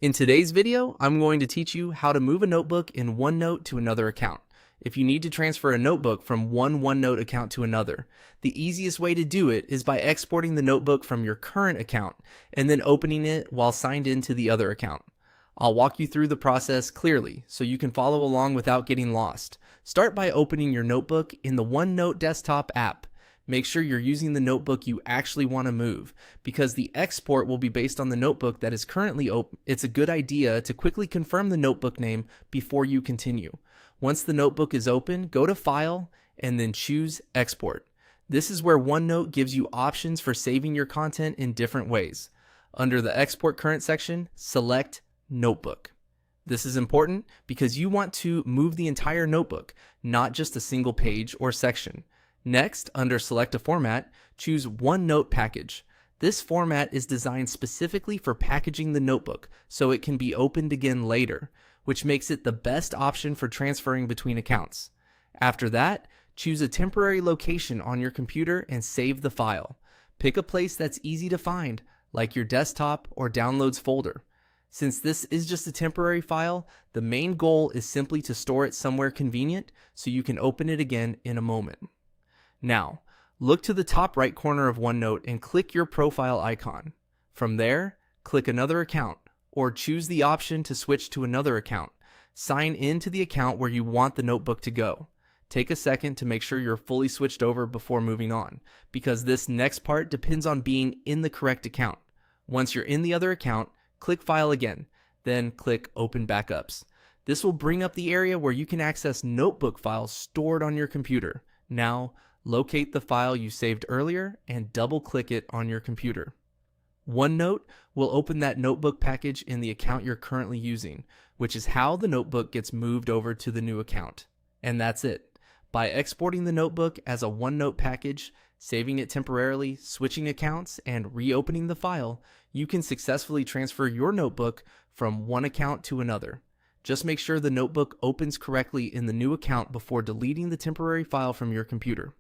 In today's video, I'm going to teach you how to move a notebook in OneNote to another account. If you need to transfer a notebook from one OneNote account to another, the easiest way to do it is by exporting the notebook from your current account and then opening it while signed into the other account. I'll walk you through the process clearly so you can follow along without getting lost. Start by opening your notebook in the OneNote desktop app. Make sure you're using the notebook you actually want to move, because the export will be based on the notebook that is currently open. It's a good idea to quickly confirm the notebook name before you continue. Once the notebook is open, go to File and then choose Export. This is where OneNote gives you options for saving your content in different ways. Under the Export Current section, select Notebook. This is important because you want to move the entire notebook, not just a single page or section. Next, under Select a Format, choose OneNote Package. This format is designed specifically for packaging the notebook so it can be opened again later, which makes it the best option for transferring between accounts. After that, choose a temporary location on your computer and save the file. Pick a place that's easy to find, like your desktop or Downloads folder. Since this is just a temporary file, the main goal is simply to store it somewhere convenient so you can open it again in a moment. Now, look to the top right corner of OneNote and click your profile icon. From there, click Another Account, or choose the option to switch to another account. Sign in to the account where you want the notebook to go. Take a second to make sure you're fully switched over before moving on, because this next part depends on being in the correct account. Once you're in the other account, click File again, then click Open Backups. This will bring up the area where you can access notebook files stored on your computer. Now, locate the file you saved earlier and double-click it on your computer. OneNote will open that notebook package in the account you're currently using, which is how the notebook gets moved over to the new account. And that's it. By exporting the notebook as a OneNote package, saving it temporarily, switching accounts, and reopening the file, you can successfully transfer your notebook from one account to another. Just make sure the notebook opens correctly in the new account before deleting the temporary file from your computer.